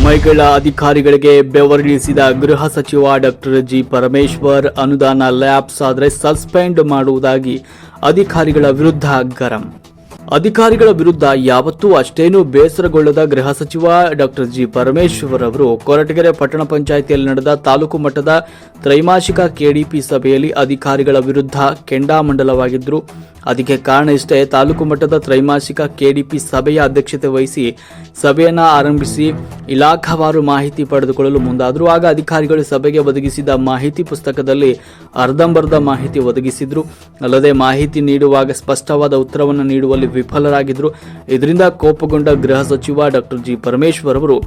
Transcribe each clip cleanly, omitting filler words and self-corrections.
ಮಹಿಳಾ ಅಧಿಕಾರಿಗಳಿಗೆ ಬೆವರಿಳಿಸಿದ ಗೃಹ ಸಚಿವ ಡಾಕ್ಟರ್ ಜಿ ಪರಮೇಶ್ವರ್. ಅನುದಾನ ಲ್ಯಾಪ್ಸ್ ಆದರೆ ಸಸ್ಪೆಂಡ್ ಮಾಡುವುದಾಗಿ ಅಧಿಕಾರಿಗಳ ವಿರುದ್ಧ ಗರಂ. ಅಧಿಕಾರಿಗಳ ವಿರುದ್ಧ ಯಾವತ್ತೂ ಅಷ್ಟೇನೂ ಬೇಸರಗೊಳ್ಳದ ಗೃಹ ಸಚಿವ ಡಾಕ್ಟರ್ ಜಿ ಪರಮೇಶ್ವರ್ ಅವರು ಕೊರಟಗೆರೆ ಪಟ್ಟಣ ಪಂಚಾಯಿತಿಯಲ್ಲಿ ನಡೆದ ತಾಲೂಕು ಮಟ್ಟದ ತ್ರೈಮಾಸಿಕ ಕೆಡಿಪಿ ಸಭೆಯಲ್ಲಿ ಅಧಿಕಾರಿಗಳ ವಿರುದ್ಧ ಕೆಂಡಾಮಂಡಲವಾಗಿದ್ದರು. ಅದಕ್ಕೆ ಕಾರಣ ಇಷ್ಟೇ, ತಾಲೂಕು ಮಟ್ಟದ ತ್ರೈಮಾಸಿಕ ಕೆಡಿಪಿ ಸಭೆಯ ಅಧ್ಯಕ್ಷತೆ ವಹಿಸಿ ಸಭೆಯನ್ನು ಆರಂಭಿಸಿ ಇಲಾಖಾವಾರು ಮಾಹಿತಿ ಪಡೆದುಕೊಳ್ಳಲು ಮುಂದಾದರು. ಆಗ ಅಧಿಕಾರಿಗಳು ಸಭೆಗೆ ಒದಗಿಸಿದ ಮಾಹಿತಿ ಪುಸ್ತಕದಲ್ಲಿ ಅರ್ಧಂಬರ್ಧ ಮಾಹಿತಿ ಒದಗಿಸಿದ್ರು. ಅಲ್ಲದೆ ಮಾಹಿತಿ ನೀಡುವಾಗ ಸ್ಪಷ್ಟವಾದ ಉತ್ತರವನ್ನು ನೀಡುವಲ್ಲಿ ವಿಫಲರಾಗಿದ್ದರು. ಇದರಿಂದ ಕೋಪಗೊಂಡ ಗೃಹ ಸಚಿವ ಡಾಕ್ಟರ್ ಜಿ ಪರಮೇಶ್ವರ್ ಅವರು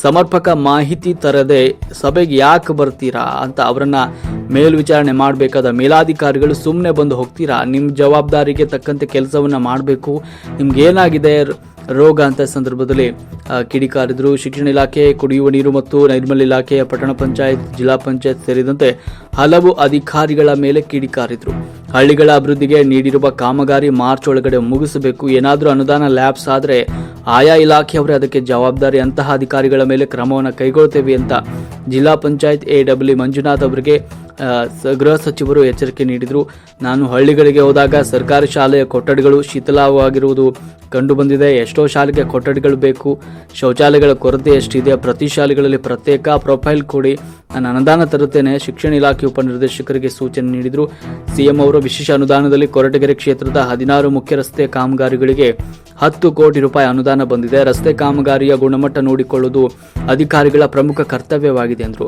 ಸಮರ್ಪಕ ಮಾಹಿತಿ ತರದೆ ಸಭೆಗೆ ಯಾಕೆ ಬರ್ತೀರಾ ಅಂತ ಅವರನ್ನ ಮೇಲ್ವಿಚಾರಣೆ ಮಾಡಬೇಕಾದ ಮೇಲಾಧಿಕಾರಿಗಳು ಸುಮ್ಮನೆ ಬಂದು ಹೋಗ್ತೀರಾ, ನಿಮ್ಮ ಜವಾಬ್ದಾರಿಗೆ ತಕ್ಕಂತೆ ಕೆಲಸವನ್ನ ಮಾಡಬೇಕು, ನಿಮ್ಗೆ ಏನಾಗಿದೆ ರೋಗ ಅಂತ ಸಂದರ್ಭದಲ್ಲಿ ಕಿಡಿಕಾರಿದ್ರು. ಶಿಕ್ಷಣ ಇಲಾಖೆ, ಕುಡಿಯುವ ನೀರು ಮತ್ತು ನೈರ್ಮಲ್ಯ ಇಲಾಖೆ, ಪಟ್ಟಣ ಪಂಚಾಯತ್, ಜಿಲ್ಲಾ ಪಂಚಾಯತ್ ಸೇರಿದಂತೆ ಹಲವು ಅಧಿಕಾರಿಗಳ ಮೇಲೆ ಕಿಡಿಕಾರಿದ್ರು. ಹಳ್ಳಿಗಳ ಅಭಿವೃದ್ಧಿಗೆ ನೀಡಿರುವ ಕಾಮಗಾರಿ ಮಾರ್ಚ್ ಒಳಗಡೆ ಮುಗಿಸಬೇಕು, ಏನಾದರೂ ಅನುದಾನ ಲ್ಯಾಪ್ಸ್ ಆದರೆ ಆಯಾ ಇಲಾಖೆಯವರೇ ಅದಕ್ಕೆ ಜವಾಬ್ದಾರಿ, ಅಂತಹ ಅಧಿಕಾರಿಗಳ ಮೇಲೆ ಕ್ರಮವನ್ನು ಕೈಗೊಳ್ತೇವೆ ಅಂತ ಜಿಲ್ಲಾ ಪಂಚಾಯತ್ ಎಡಬ್ಲ್ಯೂ ಮಂಜುನಾಥ್ ಅವರಿಗೆ ಗೃಹ ಸಚಿವರು ಎಚ್ಚರಿಕೆ ನೀಡಿದರು. ನಾನು ಹಳ್ಳಿಗಳಿಗೆ ಹೋದಾಗ ಸರ್ಕಾರಿ ಶಾಲೆಯ ಕೊಠಡಿಗಳು ಶಿಥಿಲವಾಗಿರುವುದು ಕಂಡುಬಂದಿದೆ. ಎಷ್ಟೋ ಶಾಲೆಗೆ ಕೊಠಡಿಗಳು ಬೇಕು, ಶೌಚಾಲಯಗಳ ಕೊರತೆ ಎಷ್ಟಿದೆ, ಪ್ರತಿ ಶಾಲೆಗಳಲ್ಲಿ ಪ್ರತ್ಯೇಕ ಪ್ರೊಫೈಲ್ ಕೊಡಿ, ನಾನು ಅನುದಾನ ತರುತ್ತೇನೆ, ಶಿಕ್ಷಣ ಇಲಾಖೆ ಉಪನಿರ್ದೇಶಕರಿಗೆ ಸೂಚನೆ ನೀಡಿದರು. ಸಿಎಂ ಅವರು ವಿಶೇಷ ಅನುದಾನದಲ್ಲಿ ಕೊರಟಗೆರೆ ಕ್ಷೇತ್ರದ 16 ಮುಖ್ಯ ರಸ್ತೆ ಕಾಮಗಾರಿಗಳಿಗೆ 10 ಕೋಟಿ ರೂಪಾಯಿ ಅನುದಾನ ಬಂದಿದೆ. ರಸ್ತೆ ಕಾಮಗಾರಿಯ ಗುಣಮಟ್ಟ ನೋಡಿಕೊಳ್ಳುವುದು ಅಧಿಕಾರಿಗಳ ಪ್ರಮುಖ ಕರ್ತವ್ಯವಾಗಿದೆ ಎಂದರು.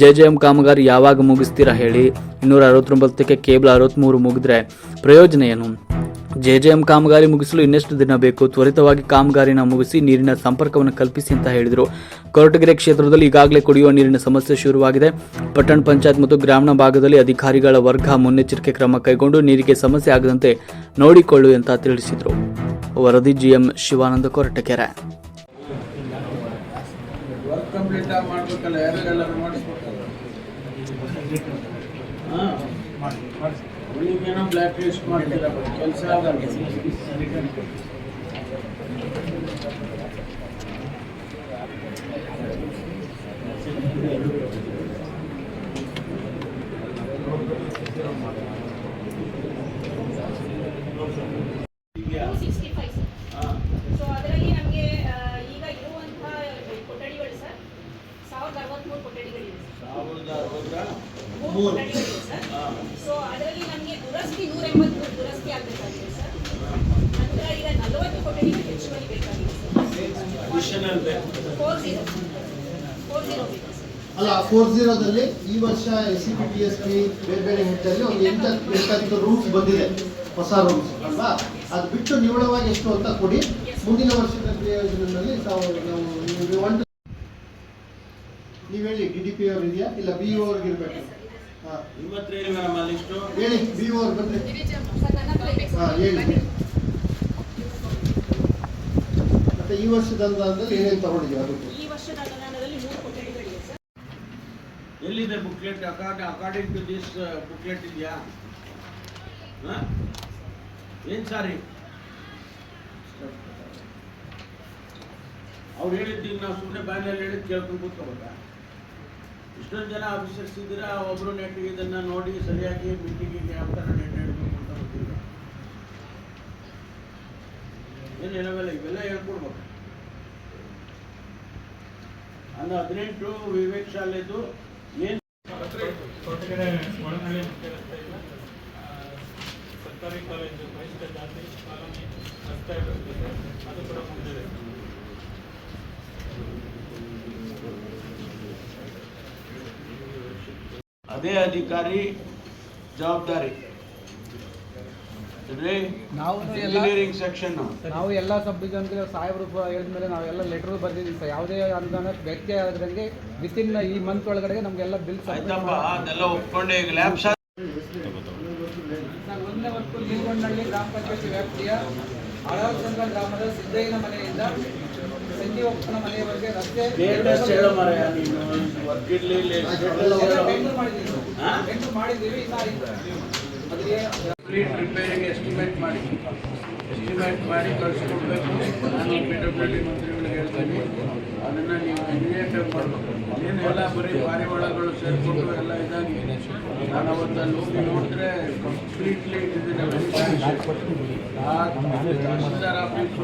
ಜೆಜೆಎಂ ಕಾಮಗಾರಿ ಯಾವಾಗ ಮುಗಿಸ್ತೀರಾ ಹೇಳಿ, 269ಕ್ಕೆ ಕೇವಲ 63 ಮುಗಿದ್ರೆ ಪ್ರಯೋಜನ ಏನು? ಜೆಜೆಎಂ ಕಾಮಗಾರಿ ಮುಗಿಸಲು ಇನ್ನೆಷ್ಟು ದಿನ ಬೇಕು? ತ್ವರಿತವಾಗಿ ಕಾಮಗಾರಿನ ಮುಗಿಸಿ ನೀರಿನ ಸಂಪರ್ಕವನ್ನು ಕಲ್ಪಿಸಿ ಅಂತ ಹೇಳಿದರು. ಕೊರಟಗೆರೆ ಕ್ಷೇತ್ರದಲ್ಲಿ ಈಗಾಗಲೇ ಕುಡಿಯುವ ನೀರಿನ ಸಮಸ್ಯೆ ಶುರುವಾಗಿದೆ. ಪಟ್ಟಣ ಪಂಚಾಯತ್ ಮತ್ತು ಗ್ರಾಮೀಣ ಭಾಗದಲ್ಲಿ ಅಧಿಕಾರಿಗಳ ವರ್ಗ ಮುನ್ನೆಚ್ಚರಿಕೆ ಕ್ರಮ ಕೈಗೊಂಡು ನೀರಿಗೆ ಸಮಸ್ಯೆ ಆಗದಂತೆ ನೋಡಿಕೊಳ್ಳು ಅಂತ ತಿಳಿಸಿದರು. ವರದಿ GM Shivananda, Koratagere. Block list ಮಾಡ್ತೀರಾ ಕೆಲಸ ಸೊ ಅದರಲ್ಲಿ ನಮಗೆ ದುರಸ್ತಿ 183 ದುರಸ್ತಿ ಆಗಬೇಕಾಗಿದೆ ಸರ್. ನಂತರ ಈಗ 40 ಕೊಠಡಿಗಳು ಹೆಚ್ಚುವರಿ ಬೇಕಾಗಿದೆ ಅಲ್ಲ 40ದಲ್ಲಿ ಈ ವರ್ಷ SCPTSP ಬೇರೆ ಹೆಡ್ಡಲ್ಲಿ ಒಂದು 8 ರೂಮ್ಸ್ ಬಂದಿದೆ, ಹೊಸ ರೂಮ್ಸ್ ಅಲ್ವಾ? ಅದು ಬಿಟ್ಟು ನಿವ್ವಳವಾಗಿ ಎಷ್ಟು ಅಂತ ಕೊಡಿ. ಮುಂದಿನ ವರ್ಷದ ಪ್ರಯೋಜನದಲ್ಲಿ ನೀವು ಹೇಳಿ, DDP ಅವ್ರು ಇದೆಯಾ ಇಲ್ಲ BO ಅವ್ರಿಗೆ ಇರಬೇಕು? ಹೇಳಿ, BO ಅವ್ರು ಬಂದ್ರೆ ಹೇಳಿ. ಮತ್ತೆ ಈ ವರ್ಷದ ಅನುದಾನದಲ್ಲಿ ಏನೇನು ತಗೊಂಡಿದ್ದೀವಿ? ಅದು ಈ ವರ್ಷದ ಅನುದಾನದಲ್ಲಿ 3 ಕೊಠಡಿಗಳಿವೆ ಸರ್. ಎಲ್ಲಿದೆ booklet? According to this booklet ಇದೆಯಾ? ಏನು ಸಾರಿ ಅವ್ರು ಹೇಳಿದ್ದೀವಿ, ನಾವು ಸುಮ್ಮನೆ ಬಾಯಲ್ಲಿ ಹೇಳಿದ್ದು ಕೇಳ್ಕೊಂಡು ಕೂತ್ಕೋಬೇಕಾ? ಇಷ್ಟೊಂದು ಜನ ಆಫೀಸರ್ಸ್ ಇದ್ದೀರಾ, ಒಬ್ಬರು ನೆಟ್ಟಿಗೆ ಇದನ್ನು ನೋಡಿ ಸರಿಯಾಗಿ ಮೀಟಿಂಗಿಗೆ ಯಾವ ಥರ ನೆಟ್ ಹೇಳ್ಬೇಕು ಅಂತ ಗೊತ್ತಿಲ್ಲ. ಏನು ಹೇಳೋಲ್ಲ, ಇವೆಲ್ಲ ಹೇಳ್ಕೊಡ್ಬೇಕು. ಅಂದ್ರೆ 18 ವಿವೇಕ್ ಶಾಲೆದು ಏನು ಕೊರಟಗೆರೆ ಒಳನಳ್ಳಿ ಮುಖ್ಯ ರಸ್ತೆಯಿಂದ ಸರ್ಕಾರಿ ಕಾಲೇಜು ಪರಿಶಿಷ್ಟ ಜಾತಿ ಕಾಲೋನಿ ರಸ್ತೆ ಅದು ಕೂಡ ಮುಗಿದಿದೆ. ಅದೇ ಅಧಿಕಾರಿ ಜವಾಬ್ದಾರಿ. ಇಂಜಿನಿಯರಿಂಗ್ ಸೆಕ್ಷನ್ ನಾವು ಎಲ್ಲ ಸಬ್ ಡಿವಿಷನ್ಗೆ ಸಾಹೇಬರು ಹೇಳಿದ್ಮೇಲೆ ನಾವೆಲ್ಲ ಲೆಟರ್ ಬರ್ದಿದ್ದೀವಿ ಸರ್. ಯಾವುದೇ ಅನುದಾನ ವ್ಯಕ್ತಿ ಆದ್ರಂಗೆ ವಿತಿನ್ ಈ ಮಂತ್ ಒಳಗಡೆ ನಮಗೆಲ್ಲ ಬಿಲ್ ಆಯ್ತಪ್ಪ, ಅದೆಲ್ಲ ಒಪ್ಕೊಂಡೆ. ಈಗ ಲ್ಯಾಬ್ಸ್ ಒಂದನೇ ವರ್ಕು ನೀಲಗೊಂಡಳ್ಳಿ ಗ್ರಾಮ ಪಂಚಾಯತಿ ವ್ಯಾಪ್ತಿಯ ಆಳಾಸಂಗ ಗ್ರಾಮದ ಸಿದ್ದಯ್ಯನ ಮನೆಯಿಂದ ಸಂಜೀವಪ್ಪನ ಮನೆಯವರೆಗೆ ರಸ್ತೆ ಮಾಡಿದ್ದೀವಿ. ರಿಪೇರಿಗೆ ಎಸ್ಟಿಮೇಟ್ ಮಾಡಿ ಕಳಿಸ್ಕೊಡ್ಬೇಕು. ನಾನು PWD ಮಂತ್ರಿಗಳಿಗೆ ಹೇಳ್ತೀನಿ, ಅದನ್ನು ನೀವು ಆಗಿ ಮಾಡಬೇಕು. ಏನು ಎಲ್ಲ ಬರೀ ಪಾರಿವಾಳಗಳು ಸೇರಿಕೊಂಡು ಎಲ್ಲ ಇದಾಗಿ ನಾನು ಅವತ್ತು ಅಲ್ಲಿ ಹೋಗಿ ನೋಡಿದ್ರೆ ಕಂಪ್ಲೀಟ್ಲಿ ತಹಸೀಲ್ದಾರ್ ಆಫೀಸು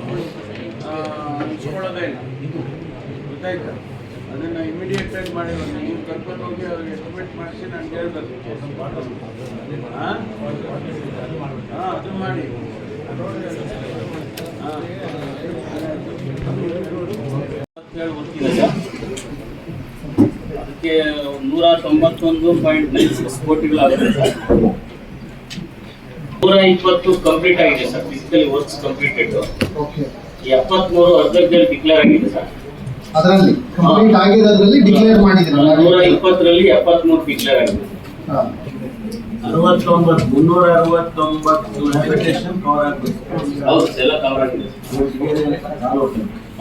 ಅನ್ಸ್ಕೊಳ್ಳೋದೇ ಇಲ್ಲ, ಗೊತ್ತಾಯ್ತು. ಅದನ್ನು ಇಮಿಡಿಯೇಟಾಗಿ ಮಾಡಿರೋದು. ನೀವು ಕರ್ಕೊಂಡು ಹೋಗಿ ಅವ್ರಿಗೆ ಎಸ್ಟಿಮೇಟ್ ಮಾಡಿಸಿ ನಾನು ಹೇಳ್ಬೇಕು. ಹಾಂ ಅದು ಮಾಡಿ. ಅದಕ್ಕೆ 191.96 ಕೋಟಿಗಳಾಗುತ್ತೆ ಸರ್. 120 ಕಂಪ್ಲೀಟ್ ಆಗಿದೆ sir, physically works completed. Okay. 73 ಅರ್ಧದಲ್ಲಿ ಡಿಕ್ಲೇರ್ ಆಗಿದೆ ಸರ್. ಅದರಲ್ಲಿ ಕಂಪ್ಲೀಟ್ ಆಗಿರೋದ್ರಲ್ಲಿ ಡಿಕ್ಲೇರ್ ಮಾಡಿದ್ದೀರಾ? 120ರಲ್ಲಿ 73 ಡಿಕ್ಲೇರ್ ಆಗಿದೆ. 369 ಹ್ಯಾಬಿಟೇಷನ್ ಕವರ್ ಆಗಬೇಕು. ಹೌದು, ಎಲ್ಲ ಕವರ್ ಆಗಿದೆ.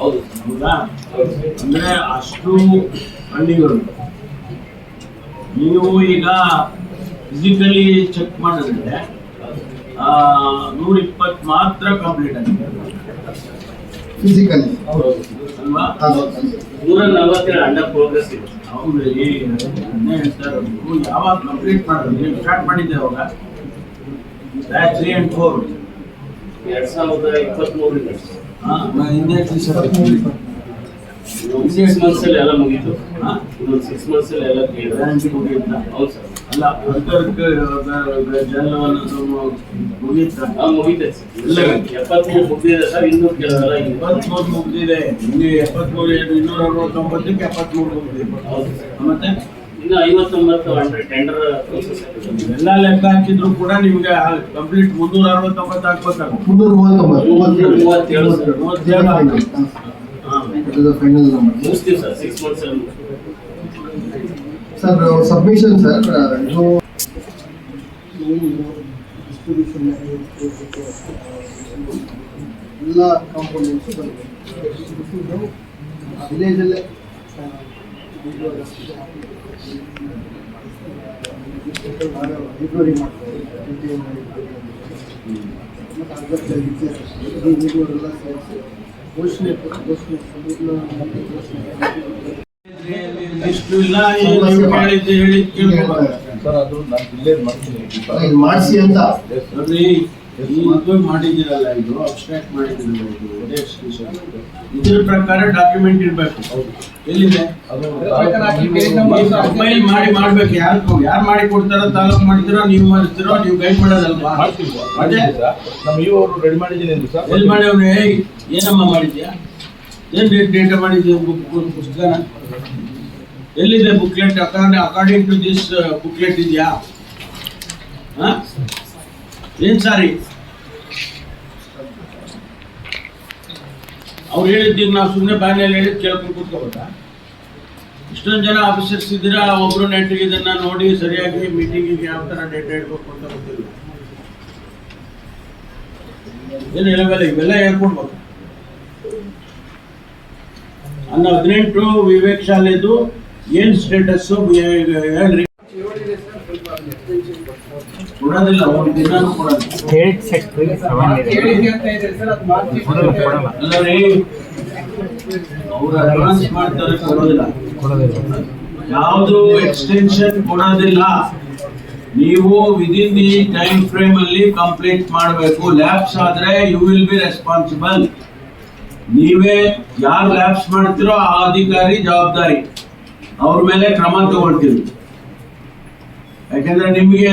ಹೌದು ಹೌದಾ? ಅಂದ್ರೆ ಅಷ್ಟು ಹಳ್ಳಿಗಳು. ನೀವು ಈಗ ಫಿಸಿಕಲಿ ಚೆಕ್ ಮಾಡಿದ್ರೆ 120 ಮಾತ್ರ ಕಂಪ್ಲೀಟ್ ಆಗಿದೆ ಫಿಸಿಕಲಿ ಅಲ್ವಾ? 147 ಅಂಡರ್ ಪ್ರೋಗ್ರೆಸ್ ಇದೆ. ಹೌದು. ಅದನ್ನೇ ಹೇಳ್ತಾ ಇರೋದು. ಯಾವಾಗ ಕಂಪ್ಲೀಟ್ ಮಾಡಿದ್ರೆ ನೀವು ಸ್ಟಾರ್ಟ್ ಮಾಡಿದ್ದೆ ಅವಾಗ ಬ್ಯಾಚ್ 3 and 4 2023 ಹಿಂದೆ 6 months ಅಲ್ಲಿ ಎಲ್ಲ ಮುಗೀತು. ಇನ್ನೊಂದು 6 months ಅಲ್ಲಿ ಎಲ್ಲ ಕ್ಲಿಯರ್. ಗ್ಯಾರಂಟಿ ಮುಗಿಯುತ್ತಾ? ಹೌದು ಸರ್. ಅಲ್ಲ ಅಂತರ್ಕ ಜಲವನ್ನು ಮುಗಿಯುತ್ತಾ? ಮುಗಿತೈತೆ ಸರ್. 73 ಮುಗಿದಿದೆ ಸರ್, ಇನ್ನೂ ಕೆಲವೆಲ್ಲ ಇದೆ. 23 ಮುಗಿದಿದೆ. ಇನ್ನು 73 269ಕ್ಕೆ 73 ಮುಗಿದಿದೆ. ಹೌದು ಸರ್. ಮತ್ತೆ ಇನ್ನು 59 ಅಂಡರ್ ಟೆಂಡರ್ ಪ್ರೋಸೆಸ್ ಆಗಿದೆ. ಎಲ್ಲ ಲೆಕ್ಕ ಹಾಕಿದ್ರು ಕೂಡ ನಿಮ್ಗೆ ಕಂಪ್ಲೀಟ್ 369 ಹಾಕ್ಬೇಕಾಗುತ್ತೆ. 337 ಸರ್. 37 ಫೈನಲ್ ನಂಬರ್ ಮುಗಿಸ್ತೀವಿ ಸರ್ 6 months ಅಲ್ಲಿ. ಸರ್ ಸಬ್ಮಿಷನ್ ಸರ್ ಇದು ಡಿಸ್ಟ್ರಿಬ್ಯೂಷನ್ ಎಲ್ಲ ಕಾಂಪೋನೆಂಟ್ಸು ಬಂದಿದೆ ವಿಲೇಜಲ್ಲೇ. ರಿಕವರಿ ಮಾಡ್ತಾರೆ ಮತ್ತು ಅರ್ಧಕ್ಕೆ ಎಲ್ಲ ಸೇರಿಸಿ ಘೋಷಣೆ ಇಷ್ಟು ಇಲ್ಲ ಹೇಳಿದ್ದು ಕೇಳ್ಬೋದು. ಮಾಡಿಸಿ ಅಂತ ನೋಡ್ರಿ, ಇದು ಮಾಡಿದಿರಲ್ಲ, ಇದು ಅಬ್ಸ್ಟ್ರಾಕ್ಟ್ ಮಾಡಿದಿರಲ್ಲ, ಇದ್ರ ಪ್ರಕಾರ ಡಾಕ್ಯುಮೆಂಟ್ ಇರ್ಬೇಕು. ಎಲ್ಲಿದೆ ಮೊಬೈಲ್ ಮಾಡ್ಬೇಕು. ಯಾರು ಮಾಡಿ ಕೊಡ್ತಾರೋ, ತಾಲೂಕು ಮಾಡ್ತೀರೋ, ನೀವು ಮಾಡ್ತೀರೋ, ನೀವು ಗೈಡ್ ಮಾಡೋದಲ್ವಾ? ರೆಡಿ ಮಾಡಿದ್ದೀನಿ ಎಲ್ಲಿ ಮಾಡ್ಯವ್ರೆ? ಏನಮ್ಮ ಮಾಡಿದ್ಯಾ? ಏನ್ ಡೇಟಾ ಮಾಡಿದ್ಯಾ? ಪುಸ್ತಕನ ಎಲ್ಲಿದೆ? Booklet according to this booklet ಇದೆಯಾ? ಏನ್ ಸಾರಿ ಅವ್ರು ಹೇಳಿದ್ದೀಗ ನಾವು ಸುಮ್ಮನೆ ಬಾಯಲ್ಲಿ ಹೇಳಿದ್ ಕೇಳ್ಕೊಂಡು ಕೂತ್ಕೋಬೇಕಾ? ಇಷ್ಟೊಂದು ಜನ ಆಫೀಸರ್ಸ್ ಇದ್ದೀರಾ, ಒಬ್ರು ನೆಟ್ಟಿಗೆ ಇದನ್ನ ನೋಡಿ ಸರಿಯಾಗಿ ಮೀಟಿಂಗಿಗೆ ಯಾವ ತರ ಡೇಟಾ ಇಡ್ಬೇಕು ಅಂತ ಗೊತ್ತಿಲ್ಲ. ಏನು ಹೇಳಬೇಡ, ಇವೆಲ್ಲ ಹೇಳ್ಕೊಡ್ಬೇಕು. ಅನ್ನೋ 18 ವಿವೇಕ್ ಶಾಲೆದು ಏನ್ ಸ್ಟೇಟಸ್ ಹೇಳ್ರಿ. ಕೊಡೋದಿಲ್ಲ, ಒಂದು ದಿನಾನು ಕೊಡೋದಿಲ್ಲ. ಅಲ್ಲ ರೀ, ಅವ್ರು ಅಡ್ವಾನ್ಸ್ ಮಾಡ್ತಾರೆ, ಕೊಡೋದಿಲ್ಲ. ಯಾವುದು ಎಕ್ಸ್ಟೆನ್ಷನ್ ಕೊಡೋದಿಲ್ಲ. ನೀವು ವಿದಿನ್ ದಿ ಟೈಮ್ ಫ್ರೇಮ್ ಅಲ್ಲಿ ಕಂಪ್ಲೀಟ್ ಮಾಡಬೇಕು. ಲ್ಯಾಬ್ಸ್ ಆದ್ರೆ ಯು ವಿಲ್ ಬಿ ರೆಸ್ಪಾನ್ಸಿಬಲ್. ನೀವೇ ಯಾರು ಲ್ಯಾಬ್ಸ್ ಮಾಡ್ತಿರೋ ಆ ಅಧಿಕಾರಿ ಜವಾಬ್ದಾರಿ, ಅವ್ರ ಮೇಲೆ ಕ್ರಮ ತಗೊಳ್ತೀವಿ. ಯಾಕಂದ್ರೆ ನಿಮ್ಗೆ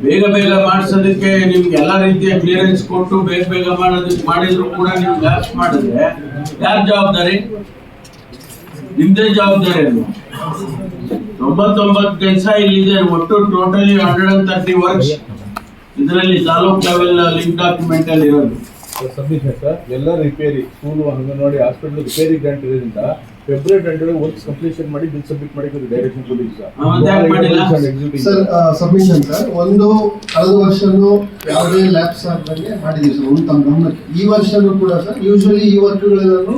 ಬೇಗ ಬೇಗ ಮಾಡಿಸೋದಕ್ಕೆ ನಿಮ್ಗೆ ಎಲ್ಲಾ ರೀತಿಯ ಕ್ಲಿಯರೆನ್ಸ್ ಕೊಟ್ಟು ಬೇಗ ಬೇಗ ಮಾಡೋದಕ್ಕೆ ಮಾಡಿದ್ರು ಕೂಡ ನೀವು ಲ್ಯಾಬ್ಸ್ ಮಾಡಿದ್ರೆ ಯಾರು ಜವಾಬ್ದಾರಿ? ನಿಮ್ದೇ ಜವಾಬ್ದಾರಿ ಅಲ್ವಾ? 99 ಕೆಲಸ ಇಲ್ಲಿದೆ. ಒಟ್ಟು ಟೋಟಲಿ 130 ವರ್ಕ್ಸ್ ಇದರಲ್ಲಿ ತಾಲೂಕ್ ಲೆವೆಲ್ ಲಿಂಕ್ ಡಾಕ್ಯುಮೆಂಟ್ ಅಲ್ಲಿ ಇರೋದು. ಸಬ್ಮಿಷನ್ ಸರ್, ಎಲ್ಲ repair school, anganwadi, hospital repair grant ಇರೋದ್ರಿಂದ ಫೆಬ್ರವರಿ 10 ವರ್ಕ್ಸ್ ಕಂಪ್ಲೀಷನ್ ಮಾಡಿ ಬಿಲ್ ಸಬ್ಮಿಟ್ ಮಾಡಿ ಡೈರೆಕ್ಷನ್ ಕೊಟ್ಟಿದ್ದೀವಿ ಸರ್. ಸಬ್ಮಿಷನ್ ಸರ್, ಒಂದು ಕಳೆದ ವರ್ಷನೂ ಯಾವುದೇ ಲ್ಯಾಬ್ಸ್ ಆದಂಗೆ ಮಾಡಿದ್ದೀವಿ ಸರ್. ಒಂದು ತಮ್ಮ ಗಮನಕ್ಕೆ ಈ ವರ್ಷನೂ ಕೂಡ ಸರ್ ಯೂಶಲಿ ಈ ವರ್ಕ್ಗಳೆಲ್ಲೂ